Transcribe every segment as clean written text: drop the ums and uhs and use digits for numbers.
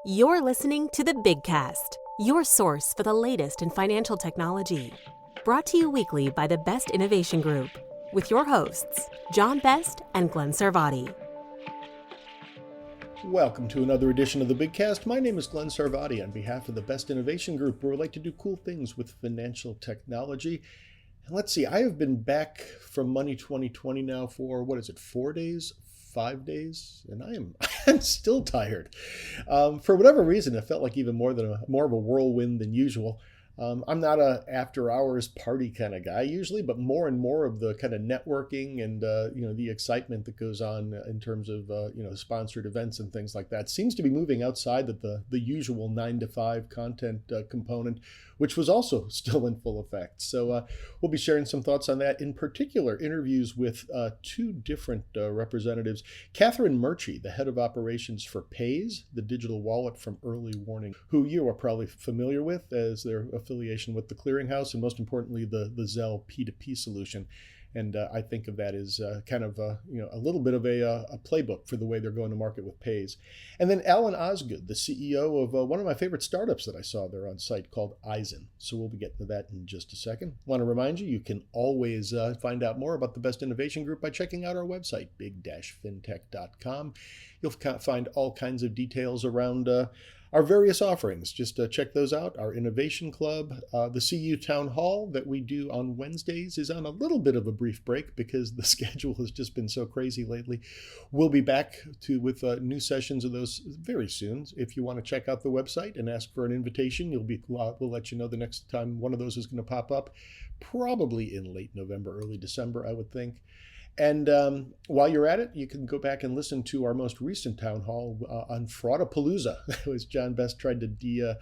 You're listening to the Big Cast, your source for the latest in financial technology. Brought to you weekly by the Best Innovation Group, with your hosts, John Best and Glenn Sarvati. Welcome to another edition of the Big Cast. My name is Glenn Sarvati on behalf of the Best Innovation Group, where we like to do cool things with financial technology. And let's see, I have been back from Money 2020 now for, 4 days? 5 days, and I'm still tired. For whatever reason, it felt like even more of a whirlwind than usual. I'm not a after hours party kind of guy usually, but more and more of the kind of networking and the excitement that goes on in terms of sponsored events and things like that seems to be moving outside of the usual 9 to 5 content component, which was also still in full effect. So we'll be sharing some thoughts on that. In particular, interviews with two different representatives. Catherine Murchie, the head of operations for Pays, the digital wallet from Early Warning, who you are probably familiar with as their affiliation with the clearinghouse, and most importantly, the Zelle P2P solution. And I think of that as kind of a little bit of a playbook for the way they're going to market with Pays. And then Alan Osgood, the CEO of one of my favorite startups that I saw there on site called Eisen. So we'll be getting to that in just a second. Want to remind you, you can always find out more about the Best Innovation Group by checking out our website, big-fintech.com. You'll find all kinds of details around our various offerings. Just check those out. Our Innovation Club, the CU Town Hall that we do on Wednesdays is on a little bit of a brief break because the schedule has just been so crazy lately. We'll be back with new sessions of those very soon. If you want to check out the website and ask for an invitation, we'll let you know the next time one of those is going to pop up, probably in late November, early December, I would think. And while you're at it, you can go back and listen to our most recent town hall on Fraudapalooza, as John Best tried to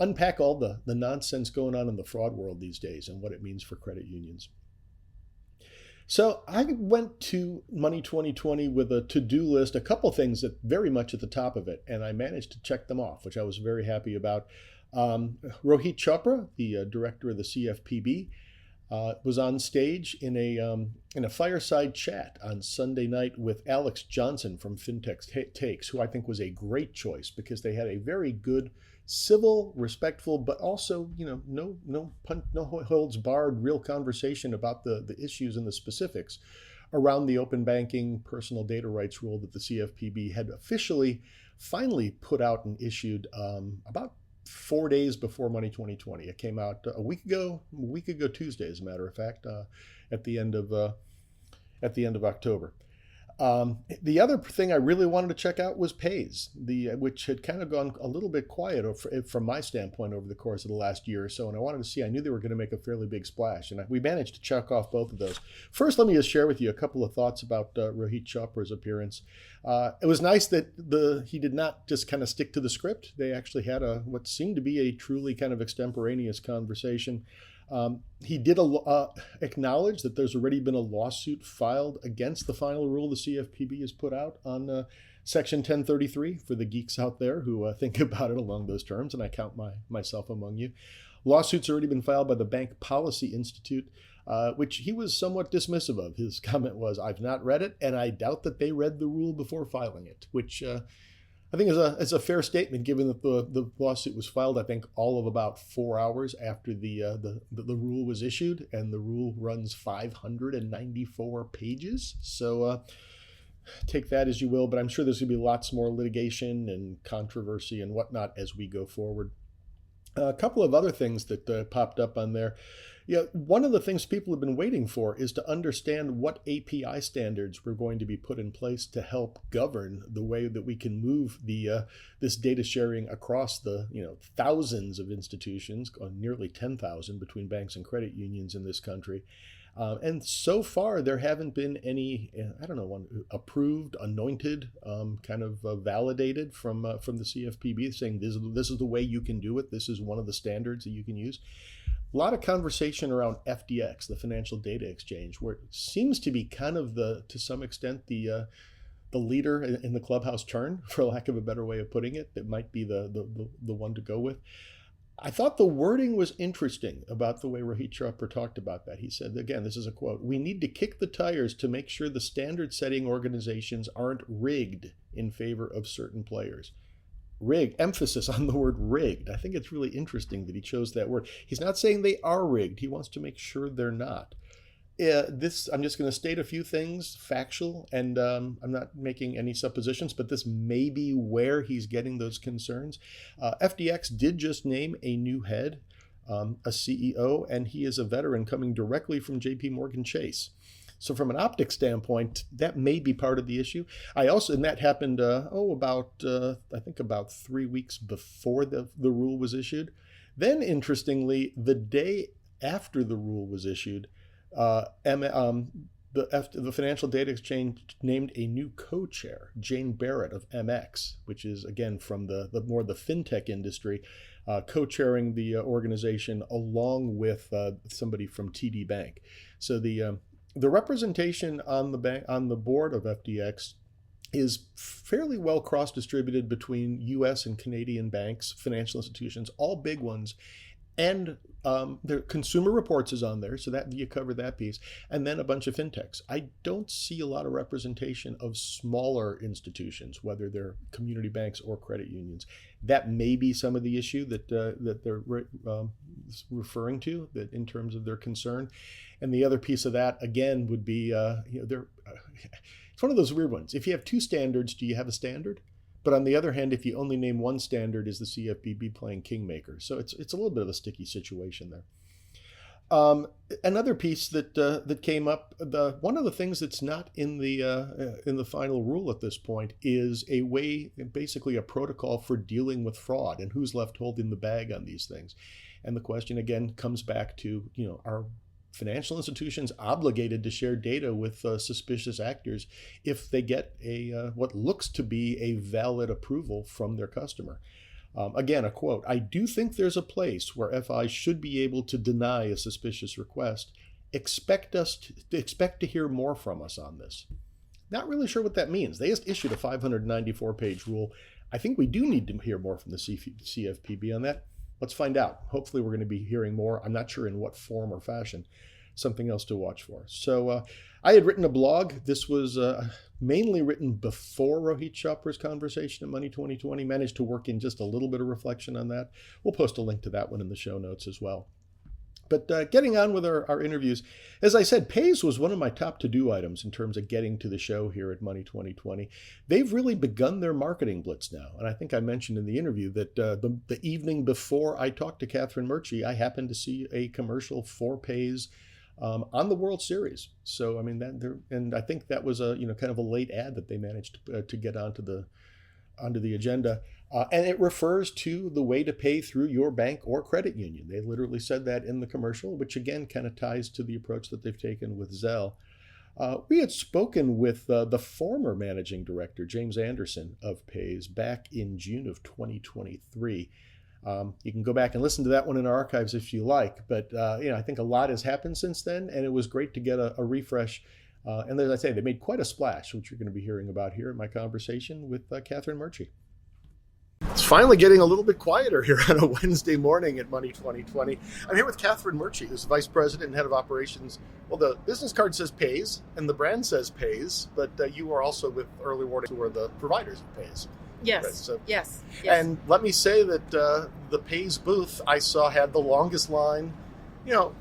unpack all the nonsense going on in the fraud world these days and what it means for credit unions. So I went to Money 2020 with a to-do list, a couple things that very much at the top of it, and I managed to check them off, which I was very happy about. Rohit Chopra, the director of the CFPB, was on stage in a fireside chat on Sunday night with Alex Johnson from FinTech Takes, who I think was a great choice because they had a very good, civil, respectful, but also no holds barred, real conversation about the issues and the specifics around the open banking personal data rights rule that the CFPB had finally put out and issued about 4 days before Money 2020. It came out a week ago Tuesday, as a matter of fact, at the end of October. The other thing I really wanted to check out was Pays, which had kind of gone a little bit quiet from my standpoint over the course of the last year or so, and I knew they were going to make a fairly big splash, and we managed to check off both of those. First, let me just share with you a couple of thoughts about Rohit Chopra's appearance. It was nice that he did not just kind of stick to the script. They actually had what seemed to be a truly kind of extemporaneous conversation. He did acknowledge that there's already been a lawsuit filed against the final rule the CFPB has put out on Section 1033 for the geeks out there who think about it along those terms, and I count myself among you. Lawsuits already been filed by the Bank Policy Institute, which he was somewhat dismissive of. His comment was, "I've not read it, and I doubt that they read the rule before filing it," which I think is a fair statement, given that the lawsuit was filed, I think, all of about 4 hours after the rule was issued, and the rule runs 594 pages. So take that as you will, but I'm sure there's going to be lots more litigation and controversy and whatnot as we go forward. A couple of other things that popped up on there. One of the things people have been waiting for is to understand what API standards were going to be put in place to help govern the way that we can move this data sharing across the thousands of institutions, nearly 10,000 between banks and credit unions in this country. And so far, there haven't been any, approved, anointed, validated from the CFPB saying this is the way you can do it. This is one of the standards that you can use. A lot of conversation around FDX, the Financial Data Exchange, where it seems to be kind of to some extent, the leader in the clubhouse turn, for lack of a better way of putting it, that might be the one to go with. I thought the wording was interesting about the way Rohit Chopra talked about that. He said, again, this is a quote, "We need to kick the tires to make sure the standard setting organizations aren't rigged in favor of certain players." emphasis on the word rigged. I think it's really interesting that he chose that word. He's not saying they are rigged. He wants to make sure they're not. I'm just going to state a few things factual, and I'm not making any suppositions, but this may be where he's getting those concerns. FTX did just name a new head, a CEO, and he is a veteran coming directly from JP Morgan Chase. So from an optics standpoint, that may be part of the issue. And that happened, I think about 3 weeks before the rule was issued. Then, interestingly, the day after the rule was issued, the Financial Data Exchange named a new co-chair, Jane Barrett of MX, which is, again, from the fintech industry, co-chairing the organization along with somebody from TD Bank. So the representation on the board of FTX is fairly well cross-distributed between U.S. and Canadian banks, financial institutions, all big ones. And the Consumer Reports is on there, so that you cover that piece. And then a bunch of fintechs. I don't see a lot of representation of smaller institutions, whether they're community banks or credit unions. That may be some of the issue that they're referring to, that in terms of their concern. And the other piece of that, again, would be, it's one of those weird ones. If you have two standards, do you have a standard? But on the other hand, if you only name one standard, is the CFPB playing kingmaker? So it's a little bit of a sticky situation there. Another piece that came up, one of the things that's not in the final rule at this point is a way, basically a protocol for dealing with fraud and who's left holding the bag on these things. And the question again comes back to, are financial institutions obligated to share data with suspicious actors if they get what looks to be a valid approval from their customer? Again, a quote, "I do think there's a place where FIs should be able to deny a suspicious request. Expect to hear more from us on this." Not really sure what that means. They just issued a 594-page rule. I think we do need to hear more from the CFPB on that. Let's find out. Hopefully we're going to be hearing more. I'm not sure in what form or fashion. Something else to watch for. So I had written a blog. This was mainly written before Rohit Chopra's conversation at Money 2020. Managed to work in just a little bit of reflection on that. We'll post a link to that one in the show notes as well. But getting on with our interviews, as I said, Pays was one of my top to-do items in terms of getting to the show here at Money 2020. They've really begun their marketing blitz now. And I think I mentioned in the interview that the evening before I talked to Catherine Murchie, I happened to see a commercial for Pays on the World Series. So, I mean, I think that was a kind of a late ad that they managed to get onto the agenda. And it refers to the way to pay through your bank or credit union. They literally said that in the commercial, which again kind of ties to the approach that they've taken with Zelle. We had spoken with the former managing director, James Anderson of Pays, back in June of 2023. You can go back and listen to that one in our archives if you like. But I think a lot has happened since then, and it was great to get a refresh. And as I say, they made quite a splash, which you're going to be hearing about here in my conversation with Catherine Murchie. It's finally getting a little bit quieter here on a Wednesday morning at Money 2020. I'm here with Catherine Murchie, who's Vice President and Head of Operations. Well, the business card says Pays, and the brand says Pays, but you are also with Early Warning, who are the providers of Pays. Yes, right, so, yes. And let me say that the Pays booth I saw had the longest line,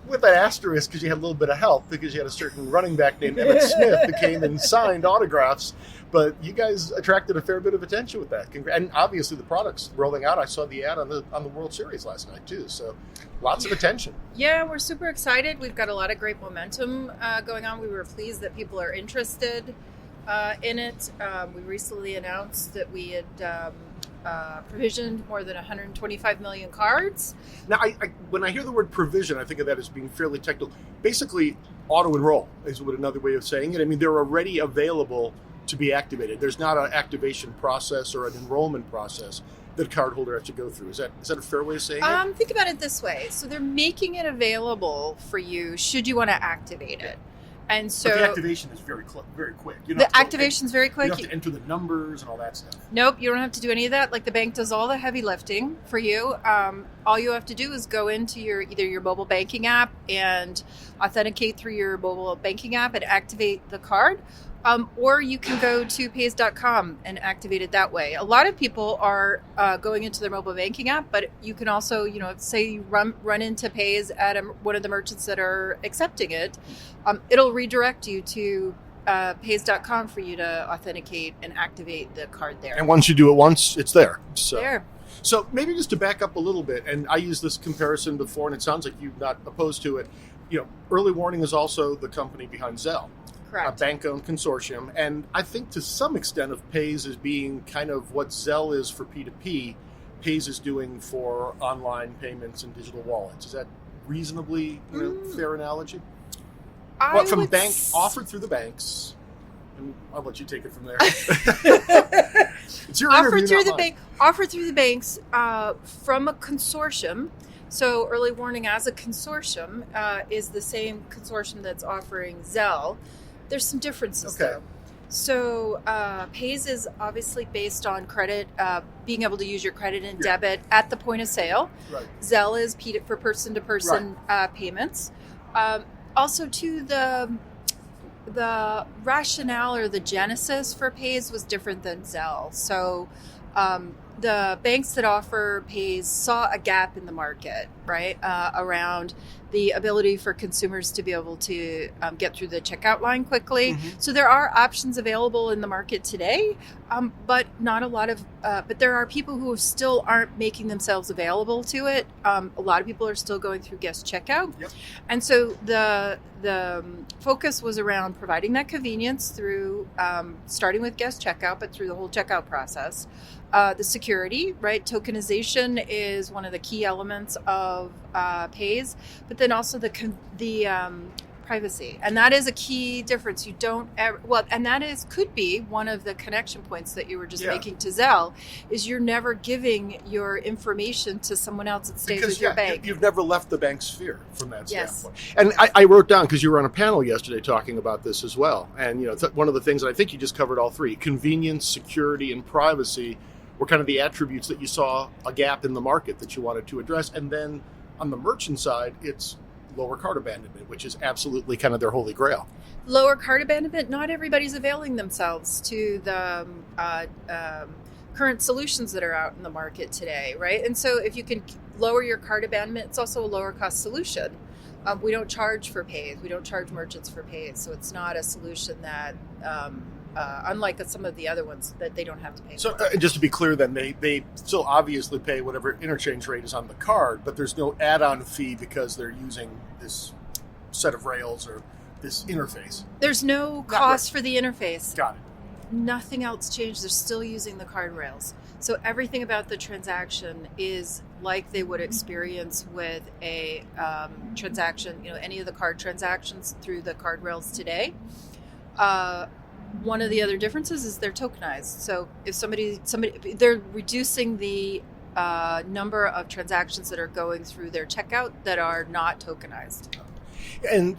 with an asterisk because you had a little bit of help because you had a certain running back named Emmitt Smith that came and signed autographs. But you guys attracted a fair bit of attention with that. And obviously the product's rolling out. I saw the ad on the World Series last night too. So lots of attention. Yeah, we're super excited. We've got a lot of great momentum going on. We were pleased that people are interested in it. We recently announced that we had provisioned more than 125 million cards. Now, when I hear the word provision, I think of that as being fairly technical. Basically, auto-enroll is another way of saying it. I mean, they're already available to be activated. There's not an activation process or an enrollment process that a cardholder has to go through. Is that a fair way of saying it? Think about it this way. So they're making it available for you should you want to activate it. And so but the activation is very quick. The activation's very quick. You don't have to enter the numbers and all that stuff. Nope, you don't have to do any of that. Like the bank does all the heavy lifting for you. All you have to do is go into either your mobile banking app and authenticate through your mobile banking app and activate the card. Or you can go to pays.com and activate it that way. A lot of people are going into their mobile banking app, but you can also, say you run into Pays at one of the merchants that are accepting it, it'll redirect you to pays.com for you to authenticate and activate the card there. And once you do it once, it's there. So maybe just to back up a little bit, and I used this comparison before, and it sounds like you're not opposed to it. Early Warning is also the company behind Zelle. Correct. A bank-owned consortium, and I think to some extent of Pays as being kind of what Zelle is for P2P, Pays is doing for online payments and digital wallets. Is that reasonably fair analogy? Offered through the banks, and I'll let you take it from there. It's your offered interview, through offered through the banks from a consortium. So Early Warning as a consortium is the same consortium that's offering Zelle. There's some differences though. So Pays is obviously based on credit, being able to use your credit and debit at the point of sale. Right. Zelle is for person-to-person payments. Also, too, the rationale or the genesis for Pays was different than Zelle. So the banks that offer Pays saw a gap in the market, right, around the ability for consumers to be able to get through the checkout line quickly. Mm-hmm. So there are options available in the market today, but not a lot of. But there are people who still aren't making themselves available to it. A lot of people are still going through guest checkout, and so the focus was around providing that convenience through starting with guest checkout, but through the whole checkout process. The security, right? Tokenization is one of the key elements of Pays, but then also the privacy, and that is a key difference. You don't ever, and that could be one of the connection points that you were just making to Zelle, is you're never giving your information to someone else that stays with your bank. You've never left the bank's sphere from that standpoint. And I wrote down, because you were on a panel yesterday talking about this as well, and one of the things, and I think you just covered all three: convenience, security, and privacy were kind of the attributes that you saw a gap in the market that you wanted to address. And then on the merchant side, it's lower cart abandonment, which is absolutely kind of their holy grail. Lower cart abandonment, not everybody's availing themselves to the current solutions that are out in the market today, right? And so if you can lower your cart abandonment, it's also a lower cost solution. We don't charge for Pays. We don't charge merchants for Pays. So it's not a solution that... unlike some of the other ones that they don't have to pay. So just to be clear then, they still obviously pay whatever interchange rate is on the card, but there's no add-on fee because they're using this set of rails or this interface. There's no cost for the interface. Got it. Nothing else changed. They're still using the card rails. So everything about the transaction is like they would experience with a transaction, any of the card transactions through the card rails today. One of the other differences is they're tokenized. So if somebody they're reducing the number of transactions that are going through their checkout that are not tokenized. And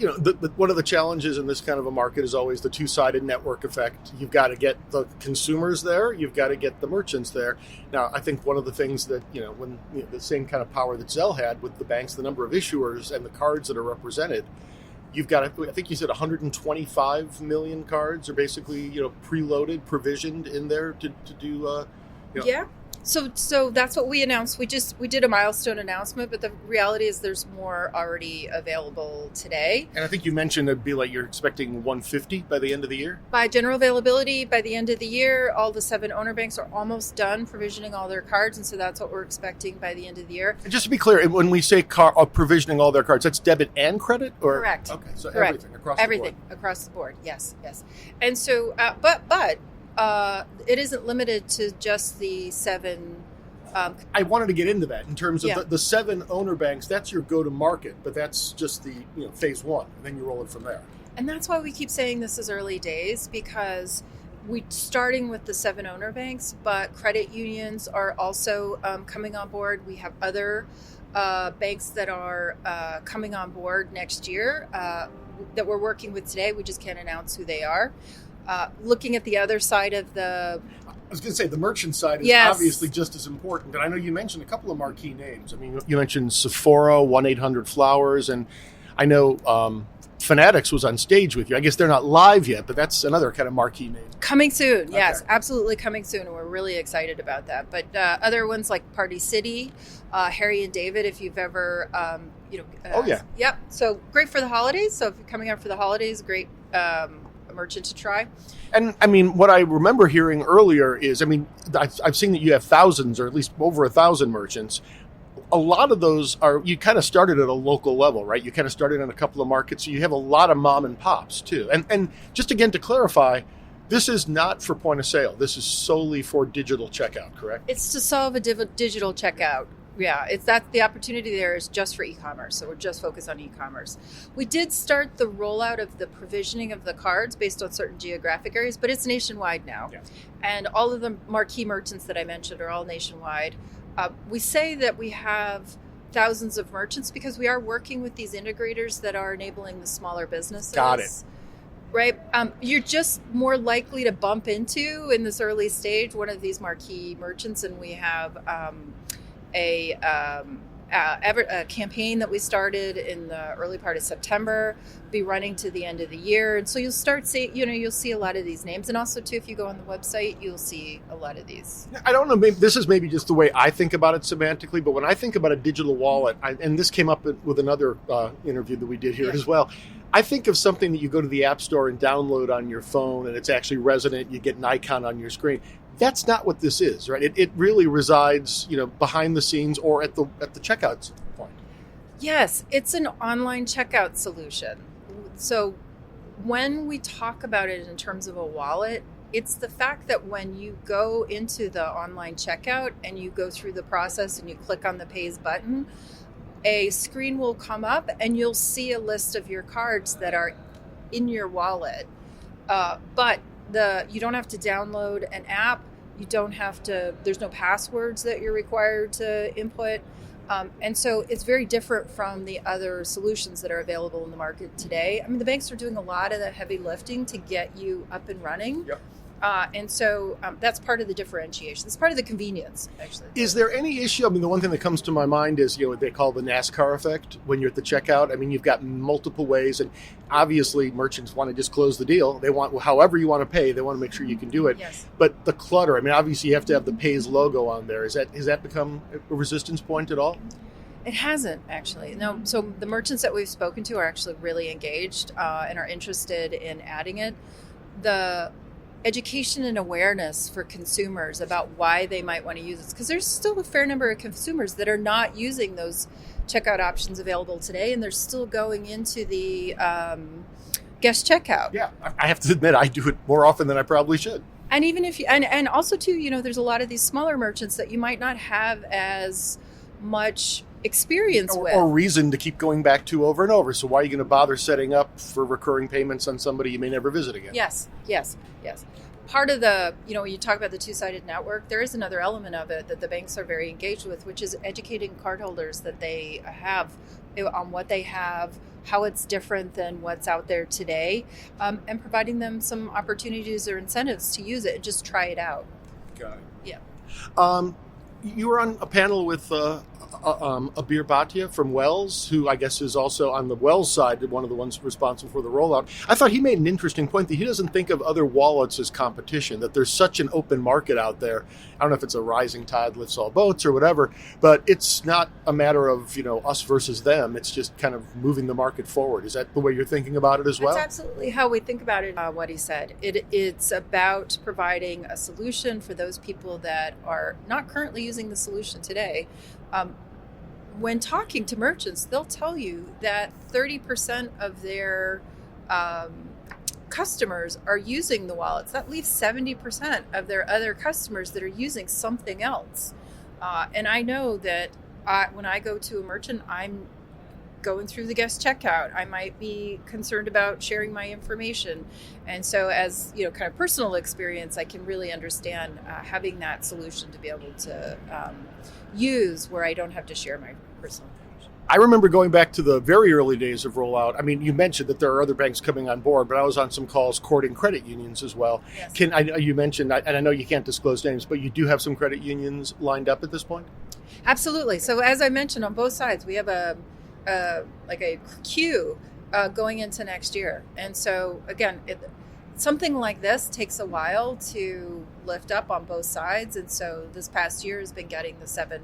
one of the challenges in this kind of a market is always the two-sided network effect. You've got to get the consumers there, you've got to get the merchants there. Now, I think one of the things that when the same kind of power that Zelle had with the banks, the number of issuers and the cards that are represented. You've got, I think you said 125 million cards are basically, preloaded, provisioned in there to do. Yeah. So that's what we announced. We did a milestone announcement, but the reality is there's more already available today. And I think you mentioned it'd be like you're expecting 150 by the end of the year? By general availability, by the end of the year, all the 7 owner banks are almost done provisioning all their cards, and so that's what we're expecting by the end of the year. And just to be clear, when we say provisioning all their cards, that's debit and credit? Or? Correct. Okay, so Correct. Everything across the board. Everything across the board, yes. And so, but it isn't limited to just the 7. I wanted to get into that in terms of the 7 owner banks. That's your go-to-market, but that's just the phase 1, and then you roll it from there. And that's why we keep saying this is early days, because we're starting with the 7 owner banks, but credit unions are also coming on board. We have other banks that are coming on board next year that we're working with today. We just can't announce who they are. Looking at the other side of I was going to say the merchant side is obviously just as important, but I know you mentioned a couple of marquee names. I mean, you mentioned Sephora, 1-800-Flowers, and I know Fanatics was on stage with you. I guess they're not live yet, but that's another kind of marquee name. Coming soon, yes, Okay. absolutely coming soon. And we're really excited about that. But other ones like Party City, Harry and David, if you've ever, Oh, yeah. Yep. So great for the holidays. So if you're coming up for the holidays, great merchant to try. And I mean, what I remember hearing earlier is, I mean, I've seen that you have thousands or at least over 1,000 merchants. A lot of those are, you kind of started at a local level, right? You kind of started in a couple of markets. So you have a lot of mom and pops too. And just again, to clarify, this is not for point of sale. This is solely for digital checkout, correct? It's to solve a digital checkout. Yeah, it's that the opportunity there is just for e-commerce. So we're just focused on e-commerce. We did start the rollout of the provisioning of the cards based on certain geographic areas, but it's nationwide now. Yeah. And all of the marquee merchants that I mentioned are all nationwide. We say that we have thousands of merchants because we are working with these integrators that are enabling the smaller businesses. Got it. Right. You're just more likely to bump into in this early stage one of these marquee merchants, and we have a campaign that we started in the early part of September, be running to the end of the year, and so you'll start seeing, you'll see a lot of these names, and also too, if you go on the website, you'll see a lot of these. I don't know, maybe this is maybe just the way I think about it semantically, but when I think about a digital wallet, and this came up with another interview that we did here as well, I think of something that you go to the App Store and download on your phone, and it's actually resident, you get an icon on your screen. That's not what this is, right? It really resides, behind the scenes or at the checkout point. Yes, it's an online checkout solution. So when we talk about it in terms of a wallet, it's the fact that when you go into the online checkout and you go through the process and you click on the Pays button, a screen will come up and you'll see a list of your cards that are in your wallet. But you don't have to download an app. There's no passwords that you're required to input. And so it's very different from the other solutions that are available in the market today. I mean, the banks are doing a lot of the heavy lifting to get you up and running. Yep. And so that's part of the differentiation. It's part of the convenience, actually. Is there any issue? I mean, the one thing that comes to my mind is, what they call the NASCAR effect when you're at the checkout. I mean, you've got multiple ways, and obviously merchants want to just close the deal. They want, however you want to pay, they want to make sure you can do it. Yes. But the clutter, I mean, obviously you have to have the Pays logo on there. Has that become a resistance point at all? It hasn't, actually. No. So the merchants that we've spoken to are actually really engaged and are interested in adding it. The education and awareness for consumers about why they might want to use it, because there's still a fair number of consumers that are not using those checkout options available today, and they're still going into the guest checkout. Yeah, I have to admit, I do it more often than I probably should. And even if you, and also too, there's a lot of these smaller merchants that you might not have as much experience with. Or reason to keep going back to over and over. So why are you going to bother setting up for recurring payments on somebody you may never visit again? Yes. Part of the, when you talk about the two-sided network, there is another element of it that the banks are very engaged with, which is educating cardholders that they have on what they have, how it's different than what's out there today, and providing them some opportunities or incentives to use it and just try it out. Got it. Yeah. You were on a panel with Abir Bhatia from Wells, who I guess is also on the Wells side, one of the ones responsible for the rollout. I thought he made an interesting point that he doesn't think of other wallets as competition, that there's such an open market out there. I don't know if it's a rising tide lifts all boats or whatever, but it's not a matter of, us versus them. It's just kind of moving the market forward. Is that the way you're thinking about it as well? That's absolutely how we think about it, what he said. It's about providing a solution for those people that are not currently using the solution today. When talking to merchants, they'll tell you that 30% of their customers are using the wallets. That leaves 70% of their other customers that are using something else. And I know that when I go to a merchant, I'm going through the guest checkout. I might be concerned about sharing my information. And so as, kind of personal experience, I can really understand having that solution to be able to use where I don't have to share my personal information. I remember going back to the very early days of rollout. I mean, you mentioned that there are other banks coming on board, but I was on some calls courting credit unions as well. Yes. You mentioned, and I know you can't disclose names, but you do have some credit unions lined up at this point? Absolutely. So as I mentioned, on both sides, we have a queue going into next year. And so again, something like this takes a while to lift up on both sides. And so this past year has been getting the 7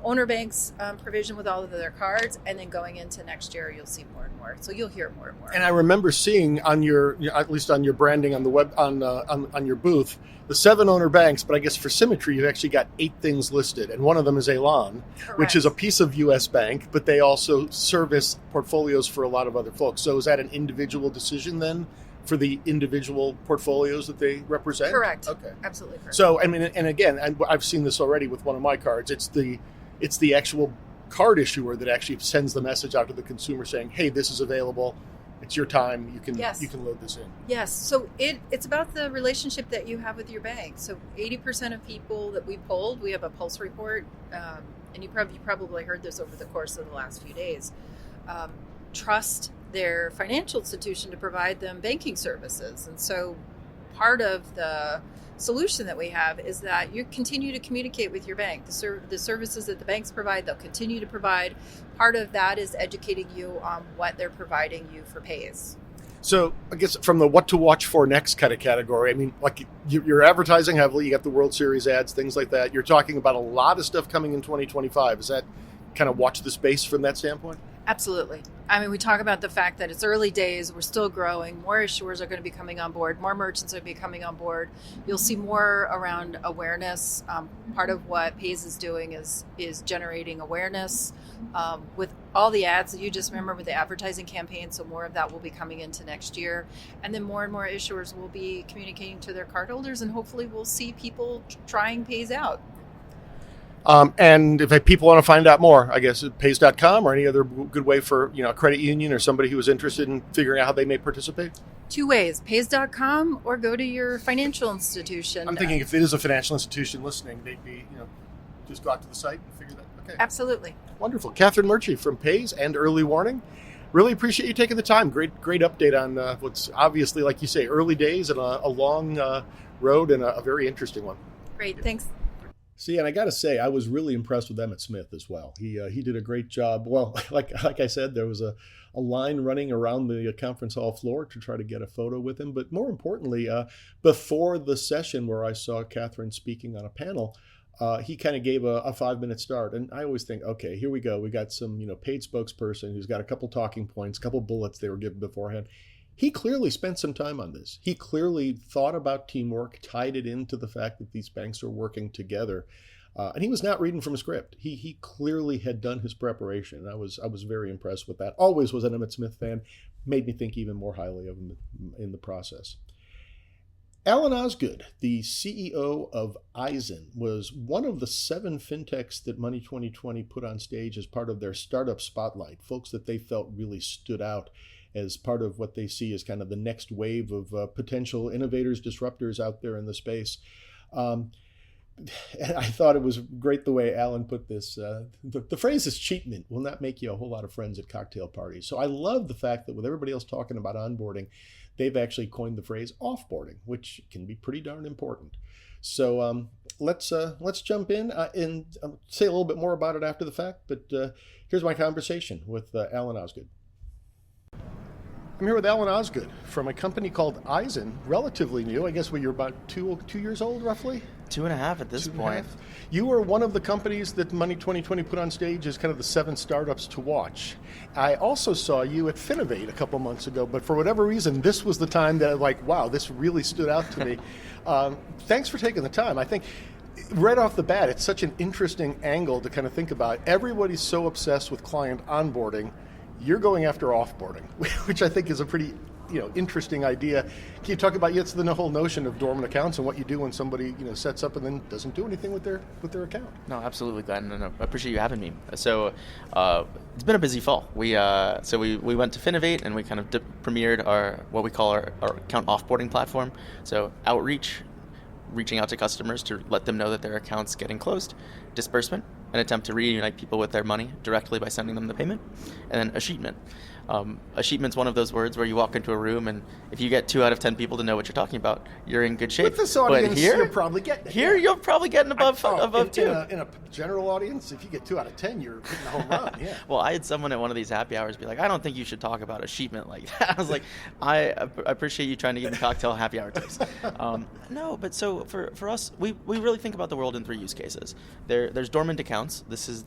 owner banks provision with all of their cards, and then going into next year, you'll see more and more. So you'll hear more and more. And I remember seeing on your, at least on your branding on the web, on your booth, the 7 owner banks. But I guess for symmetry, you've actually got 8 things listed, and one of them is Elan, Correct. which is a piece of U.S. Bank, but they also service portfolios for a lot of other folks. So is that an individual decision then for the individual portfolios that they represent? Correct. Okay. Absolutely correct. So, I mean, and again, I've seen this already with one of my cards. It's the actual card issuer that actually sends the message out to the consumer saying, hey, this is available. It's your time. You can load this in. Yes. So it's about the relationship that you have with your bank. So 80% of people that we polled, we have a pulse report, and you probably heard this over the course of the last few days, trust their financial institution to provide them banking services. And so part of the solution that we have is that you continue to communicate with your bank. The services that the banks provide, they'll continue to provide. Part of that is educating you on what they're providing you for pays. So I guess from the what to watch for next kind of category, I mean, like you're advertising heavily, you got the World Series ads, things like that. You're talking about a lot of stuff coming in 2025. Is that kind of watch the space from that standpoint? Absolutely. I mean, we talk about the fact that it's early days, we're still growing, more issuers are going to be coming on board, more merchants are going to be coming on board. You'll see more around awareness. Part of what Pays is doing is generating awareness with all the ads that you just remember, the advertising campaign. So more of that will be coming into next year. And then more and more issuers will be communicating to their cardholders, and hopefully we'll see people trying Pays out. And if people want to find out more, I guess pays.com or any other good way for, a credit union or somebody who is interested in figuring out how they may participate? 2 ways, pays.com or go to your financial institution. I'm thinking if it is a financial institution listening, they'd be, just go out to the site and figure that. Okay. Absolutely. Wonderful. Catherine Murchie from Pays and Early Warning. Really appreciate you taking the time. Great update on what's obviously, like you say, early days and a long road and a very interesting one. Great. Thanks. See, and I got to say, I was really impressed with Emmett Smith as well. He did a great job. Well, like I said, there was a line running around the conference hall floor to try to get a photo with him. But more importantly, before the session where I saw Catherine speaking on a panel, he kind of gave a 5-minute start. And I always think, okay, here we go. We got some paid spokesperson who's got a couple talking points, a couple bullets they were given beforehand. He clearly spent some time on this. He clearly thought about teamwork, tied it into the fact that these banks are working together. And he was not reading from a script. He clearly had done his preparation. I was very impressed with that. Always was an Emmett Smith fan. Made me think even more highly of him in the process. Alan Osgood, the CEO of Eisen, was one of the 7 fintechs that Money 2020 put on stage as part of their startup spotlight, folks that they felt really stood out as part of what they see as kind of the next wave of potential innovators, disruptors out there in the space. And I thought it was great the way Alan put this. The phrase is cheap mint will not make you a whole lot of friends at cocktail parties. So I love the fact that with everybody else talking about onboarding, they've actually coined the phrase offboarding, which can be pretty darn important. So let's jump in and say a little bit more about it after the fact. But here's my conversation with Alan Osgood. I'm here with Alan Osgood from a company called Eisen, relatively new. I guess you're about 2 years old, roughly? 2.5 at this point. You were one of the companies that Money 2020 put on stage as kind of the 7 startups to watch. I also saw you at Finovate a couple months ago, but for whatever reason, this was the time that wow, this really stood out to me. Thanks for taking the time. I think right off the bat, it's such an interesting angle to kind of think about. Everybody's so obsessed with client onboarding. You're going after offboarding, which I think is a pretty interesting idea. Can you talk about the whole notion of dormant accounts and what you do when somebody sets up and then doesn't do anything with their account? No, absolutely, Glenn. No, I appreciate you having me. So it's been a busy fall. We went to Finovate and we kind of premiered what we call our account offboarding platform. So outreach, reaching out to customers to let them know that their account's getting closed, disbursement, an attempt to reunite people with their money directly by sending them the payment, and then escheatment. Achievment's one of those words where you walk into a room, and if you get 2 out of 10 people to know what you're talking about, you're in good shape. With this audience, but here, you're probably getting it. You're probably getting above 2. In a general audience, if you get 2 out of 10, you're hitting a home run. Yeah. Well, I had someone at one of these happy hours be like, I don't think you should talk about Achievement like that. I was like, I appreciate you trying to give me cocktail happy hour tips. No, but so for us, we really think about the world in 3 use cases. There's dormant accounts. This is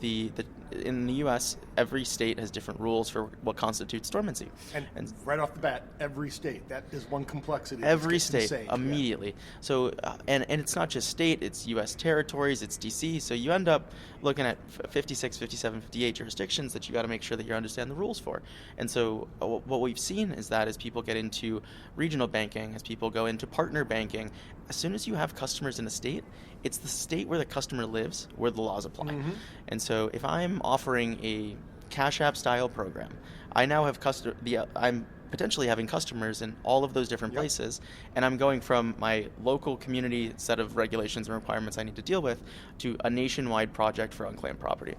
in the U.S., every state has different rules for what constitutes dormancy. And right off the bat, every state, that is one complexity. Every state, insane. immediately. Yeah. So, and it's not just state, it's U.S. territories, it's D.C., so you end up looking at 56, 57, 58 jurisdictions that you got to make sure that you understand the rules for. And so what we've seen is that as people get into regional banking, as people go into partner banking, as soon as you have customers in a state, it's the state where the customer lives where the laws apply. Mm-hmm. And so if I'm offering a Cash App style program, I now have I'm potentially having customers in all of those different places, and I'm going from my local community set of regulations and requirements I need to deal with to a nationwide project for unclaimed property.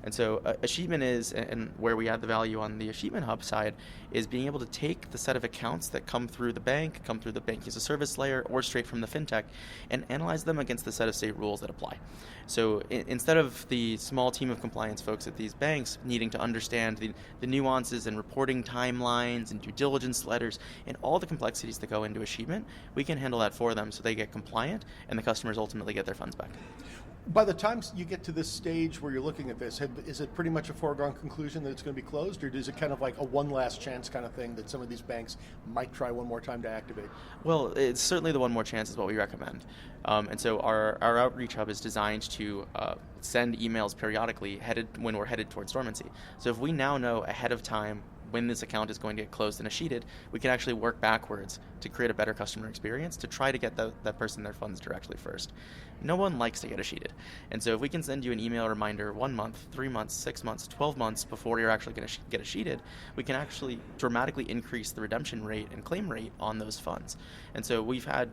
And so Achievement is, and where we add the value on the Achievement Hub side, is being able to take the set of accounts that come through the bank, come through the bank as a service layer, or straight from the fintech, and analyze them against the set of state rules that apply. So instead of the small team of compliance folks at these banks needing to understand the nuances and reporting timelines and due diligence letters and all the complexities that go into Achievement, we can handle that for them so they get compliant and the customers ultimately get their funds back. By the time you get to this stage where you're looking at this, is it pretty much a foregone conclusion that it's going to be closed, or is it kind of like a one last chance kind of thing that some of these banks might try one more time to activate? Well, it's certainly the one more chance is what we recommend. And so our outreach hub is designed to send emails periodically when we're headed towards dormancy. So if we now know ahead of time when this account is going to get closed and escheated, we can actually work backwards to create a better customer experience to try to get that person their funds directly first. No one likes to get escheated. And so if we can send you an email reminder 1 month, 3 months, 6 months, 12 months before you're actually going to get escheated, we can actually dramatically increase the redemption rate and claim rate on those funds. And so we've had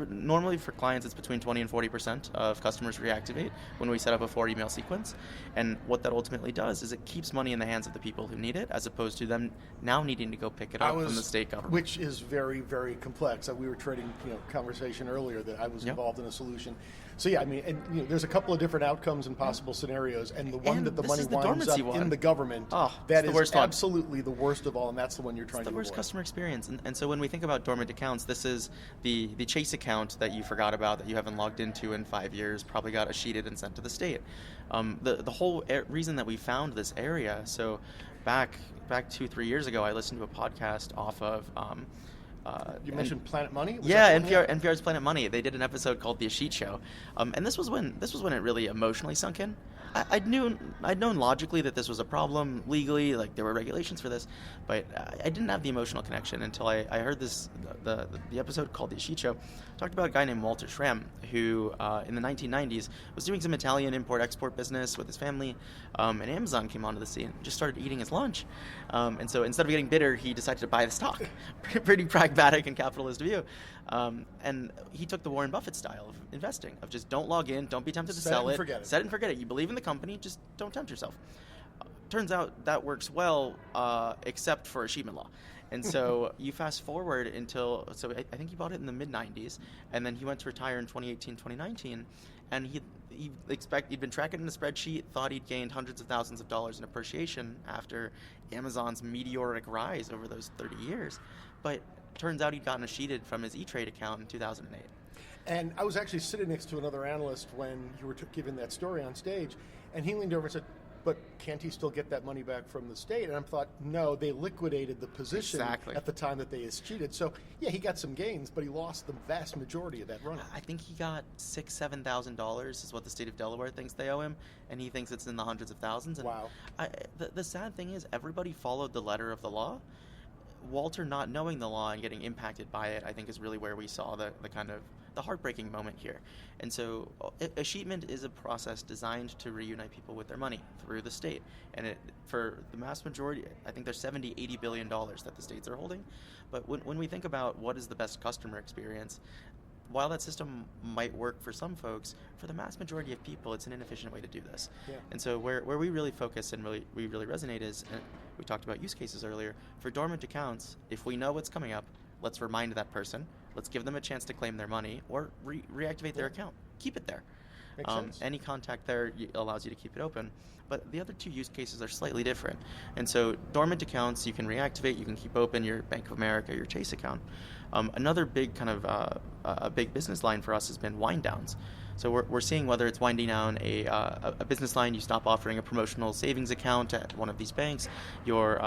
normally for clients, it's between 20 and 40% of customers reactivate when we set up a 4 email sequence. And what that ultimately does is it keeps money in the hands of the people who need it, as opposed to them now needing to go pick it up from the state government. Which is very, very complex. We were trading conversation earlier that I was involved in a solution. So yeah, I mean, and there's a couple of different outcomes and possible scenarios, and the one that the money winds up in the government, that is absolutely the worst of all, and that's the one you're trying to avoid. It's the worst customer experience. And so when we think about dormant accounts, this is the Chase account that you forgot about, that you haven't logged into in 5 years, probably got escheated and sent to the state. The whole reason that we found this area, so back 2-3 years ago, I listened to a podcast off of you mentioned Planet Money? NPR's Planet Money. They did an episode called The Sheet Show, and this was when it really emotionally sunk in. I'd known logically that this was a problem legally, like there were regulations for this, but I didn't have the emotional connection until I heard the episode called The Sheet Show. Talked about a guy named Walter Schramm who in the 1990s was doing some Italian import-export business with his family, and Amazon came onto the scene and just started eating his lunch. And so instead of getting bitter, he decided to buy the stock. Pretty pragmatic and capitalist view. And he took the Warren Buffett style of investing, of just don't log in, don't be tempted to sell it. Set it and forget it. You believe in the company, just don't tempt yourself. Turns out that works well, except for achievement law. And so you fast forward until, so I think he bought it in the mid-90s, and then he went to retire in 2018, 2019, and he'd been tracking in a spreadsheet, thought he'd gained hundreds of thousands of dollars in appreciation after Amazon's meteoric rise over those 30 years. But turns out he'd gotten escheated from his E-Trade account in 2008. And I was actually sitting next to another analyst when you were giving that story on stage, and he leaned over and said, but can't he still get that money back from the state? And I thought, no, they liquidated the position at the time that they escheated. So, yeah, he got some gains, but he lost the vast majority of that run. I think he got $6,000-$7,000 is what the state of Delaware thinks they owe him, and he thinks it's in the hundreds of thousands. And wow. The sad thing is everybody followed the letter of the law. Walter not knowing the law and getting impacted by it, I think, is really where we saw the kind of the heartbreaking moment here. And so escheatment is a process designed to reunite people with their money through the state. And for the mass majority, I think there's $70-80 billion that the states are holding. But when we think about what is the best customer experience, while that system might work for some folks, for the mass majority of people, it's an inefficient way to do this. Yeah. And so where we really focus and we really resonate is, and we talked about use cases earlier, for dormant accounts, if we know what's coming up, let's remind that person, let's give them a chance to claim their money or reactivate their account. Keep it there. Makes sense. Any contact there allows you to keep it open. But the other two use cases are slightly different. And so dormant accounts, you can reactivate, you can keep open your Bank of America, your Chase account. Another big kind of a big business line for us has been wind downs. So we're seeing whether it's winding down a business line, you stop offering a promotional savings account at one of these banks, you're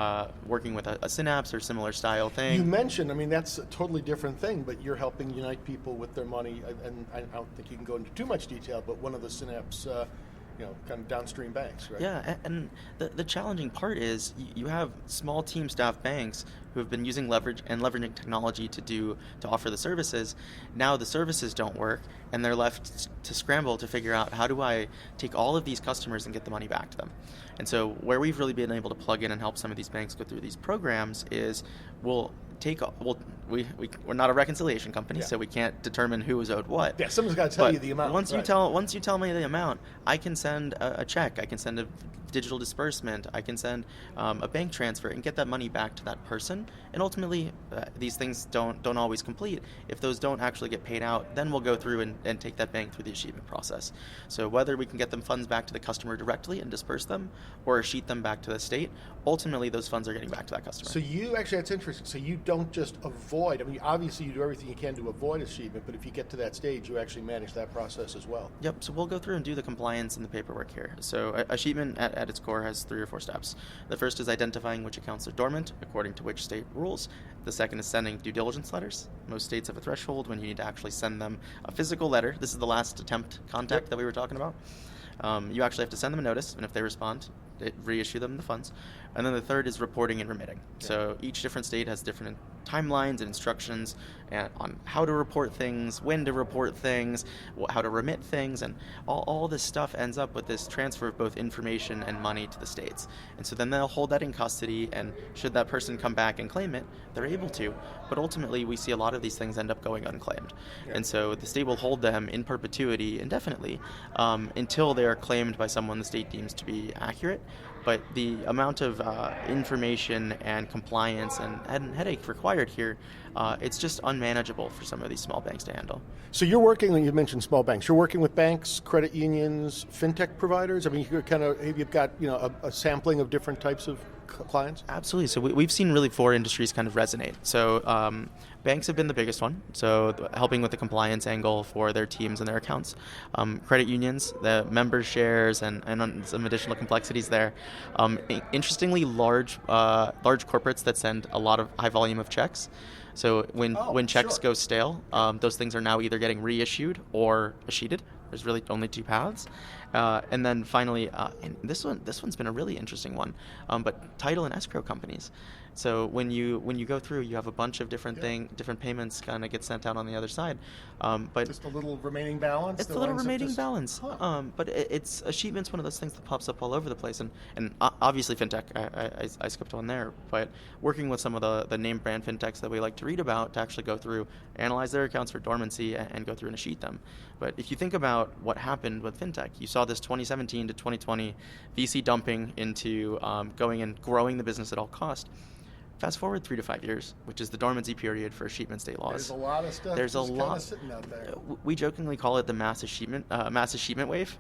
working with a Synapse or similar style thing. You mentioned, I mean, that's a totally different thing, but you're helping unite people with their money, and I don't think you can go into too much detail, but one of the Synapse kind of downstream banks, right? Yeah, and the challenging part is you have small team staff banks who have been using leveraging technology to offer the services. Now the services don't work, and they're left to scramble to figure out, how do I take all of these customers and get the money back to them? And so where we've really been able to plug in and help some of these banks go through these programs is we're not a reconciliation company, so we can't determine who is owed what. Yeah, someone's got to tell you the amount. Once you tell me the amount, I can send a check, I can send a digital disbursement, I can send a bank transfer and get that money back to that person. And ultimately, these things don't always complete. If those don't actually get paid out, then we'll go through and take that bank through the escheatment process. So whether we can get them funds back to the customer directly and disperse them, or sheet them back to the state, ultimately those funds are getting back to that customer. So that's interesting. So you don't just avoid, I mean, obviously you do everything you can to avoid escheatment, but if you get to that stage, you actually manage that process as well. Yep, so we'll go through and do the compliance and the paperwork here. So escheatment at its core has 3 or 4 steps. The first is identifying which accounts are dormant according to which state rules. The second is sending due diligence letters. Most states have a threshold when you need to actually send them a physical letter. This is the last attempt contact that we were talking about. You actually have to send them a notice, and if they respond, reissue them the funds. And then the third is reporting and remitting. Okay. So each different state has different timelines and instructions on how to report things, when to report things, how to remit things, and all this stuff ends up with this transfer of both information and money to the states. And so then they'll hold that in custody, and should that person come back and claim it, they're able to. But ultimately, we see a lot of these things end up going unclaimed. Yeah. And so the state will hold them in perpetuity indefinitely until they are claimed by someone the state deems to be accurate. But the amount of information and compliance and headache required here, it's just unmanageable for some of these small banks to handle. So you're working, when you mentioned small banks, you're working with banks, credit unions, fintech providers? I mean, you've got a sampling of different types of clients? Absolutely. So we've seen really 4 industries kind of resonate. So banks have been the biggest one, so helping with the compliance angle for their teams and their accounts. Credit unions, the member shares, and some additional complexities there. Interestingly, large corporates that send a lot of high volume of checks. So when checks go stale, those things are now either getting reissued or escheated. There's really only 2 paths. And then finally, and this one's been a really interesting one, but title and escrow companies. So when you go through, you have a bunch of different different payments kind of get sent out on the other side. But just a little remaining balance. It's a little remaining balance. But it's escheatment's one of those things that pops up all over the place, and obviously fintech. I skipped one there, but working with some of the name brand fintechs that we like to read about to actually go through, analyze their accounts for dormancy, and go through and escheat them. But if you think about what happened with fintech, you saw this 2017 to 2020 VC dumping into going and growing the business at all cost. Fast forward 3 to 5 years, which is the dormancy period for escheatment state laws. There's a lot of stuff. There's a lot sitting out there. We jokingly call it the mass escheatment wave,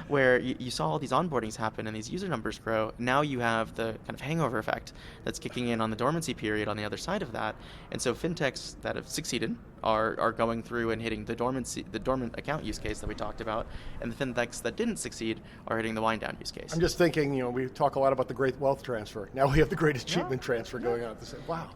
where you saw all these onboardings happen and these user numbers grow. Now you have the kind of hangover effect that's kicking in on the dormancy period on the other side of that. And so fintechs that have succeeded are going through and hitting the dormant account use case that we talked about, and the fintechs that didn't succeed are hitting the wind down use case. I'm just thinking, we talk a lot about the great wealth transfer. Now we have the great achievement transfer going on at the same. Wow.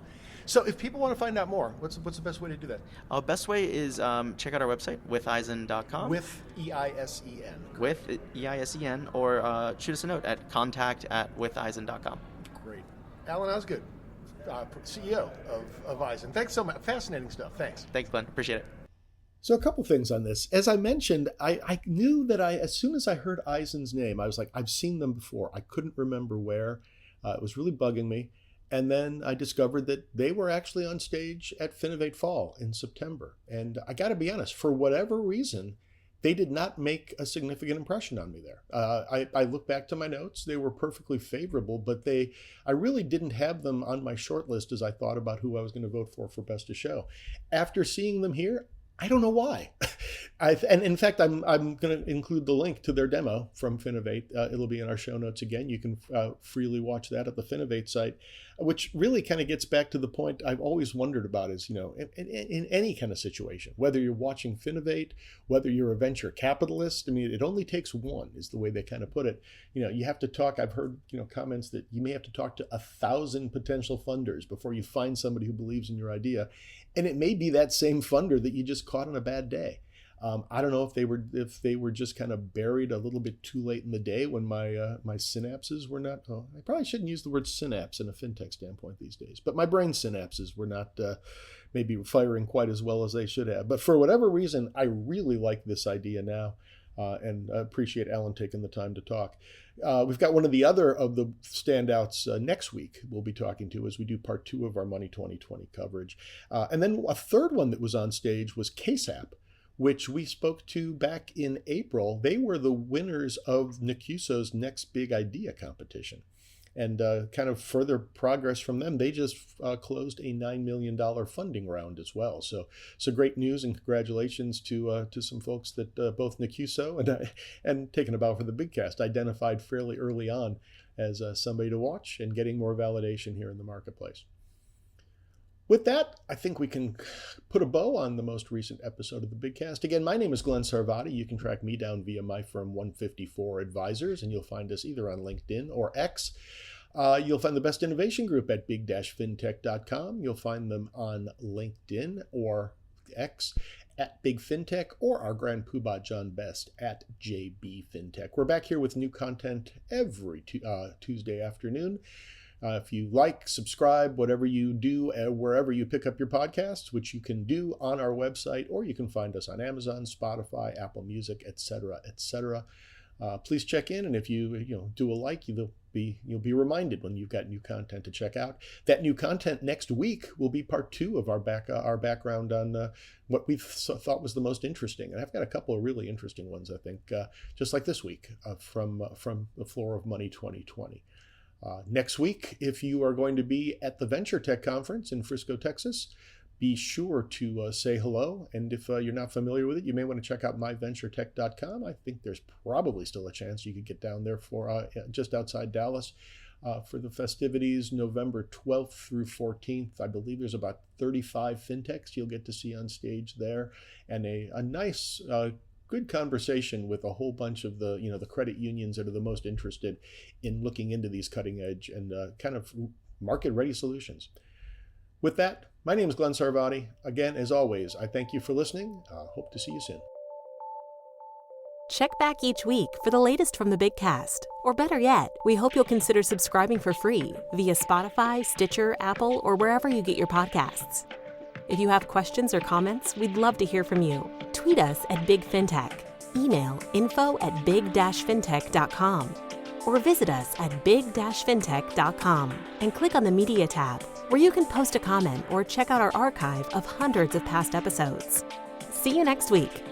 So if people want to find out more, what's the best way to do that? Best way is check out our website, witheisen.com. With E-I-S-E-N. With E-I-S-E-N, or shoot us a note at contact@witheisen.com. Great. Alan Osgood, CEO of Eisen. Thanks so much. Fascinating stuff. Thanks. Thanks, Glenn. Appreciate it. So a couple things on this. As I mentioned, I knew that as soon as I heard Eisen's name, I was like, I've seen them before. I couldn't remember where. It was really bugging me. And then I discovered that they were actually on stage at Finovate Fall in September. And I got to be honest, for whatever reason, they did not make a significant impression on me there. I look back to my notes. They were perfectly favorable, but I really didn't have them on my short list as I thought about who I was going to vote for Best of Show. After seeing them here, I don't know why. And in fact, I'm going to include the link to their demo from Finovate. It'll be in our show notes again. You can freely watch that at the Finovate site, which really kind of gets back to the point I've always wondered about is, in any kind of situation, whether you're watching Finovate, whether you're a venture capitalist, I mean, it only takes one is the way they kind of put it. You have to talk, I've heard, comments that you may have to talk to 1,000 potential funders before you find somebody who believes in your idea. And it may be that same funder that you just caught on a bad day. I don't know if they were just kind of buried a little bit too late in the day when my synapses were not. Oh, I probably shouldn't use the word synapse in a fintech standpoint these days. But my brain synapses were not maybe firing quite as well as they should have. But for whatever reason, I really like this idea now, and I appreciate Alan taking the time to talk. We've got one of the other of the standouts next week we'll be talking to as we do part 2 of our Money 2020 coverage. And then a third one that was on stage was CaseApp, which we spoke to back in April. They were the winners of Nacuso's Next Big Idea competition. And kind of further progress from them, they just closed a $9 million funding round as well. So great news and congratulations to some folks that both Nacuso and Taking a Bow for the Big Cast identified fairly early on as somebody to watch and getting more validation here in the marketplace. With that, I think we can put a bow on the most recent episode of the Big Cast. Again, my name is Glenn Sarvati. You can track me down via my firm 154 Advisors, and you'll find us either on LinkedIn or X. You'll find the Best Innovation Group at big-fintech.com. You'll find them on LinkedIn or X at Big FinTech, or our Grand Poobah John Best at JB FinTech. We're back here with new content every Tuesday afternoon. If you like, subscribe, whatever you do, wherever you pick up your podcasts, which you can do on our website, or you can find us on Amazon, Spotify, Apple Music, etc., etc. Please check in, and if you do a like, you'll be reminded when you've got new content to check out. That new content next week will be part 2 of our background on what we thought was the most interesting, and I've got a couple of really interesting ones, I think, just like this week from the floor of Money 2020. Next week, if you are going to be at the Venture Tech Conference in Frisco, Texas, be sure to say hello. And if you're not familiar with it, you may want to check out myventuretech.com. I think there's probably still a chance you could get down there for just outside Dallas for the festivities, November 12th through 14th. I believe there's about 35 fintechs you'll get to see on stage there, and a nice good conversation with a whole bunch of the credit unions that are the most interested in looking into these cutting edge and kind of market ready solutions. With that, my name is Glenn Sarvati. Again, as always, I thank you for listening. Hope to see you soon. Check back each week for the latest from the Big Cast. Or better yet, we hope you'll consider subscribing for free via Spotify, Stitcher, Apple, or wherever you get your podcasts. If you have questions or comments, we'd love to hear from you. Tweet us at Big FinTech, email info@big-fintech.com, or visit us at big-fintech.com and click on the Media tab, where you can post a comment or check out our archive of hundreds of past episodes. See you next week.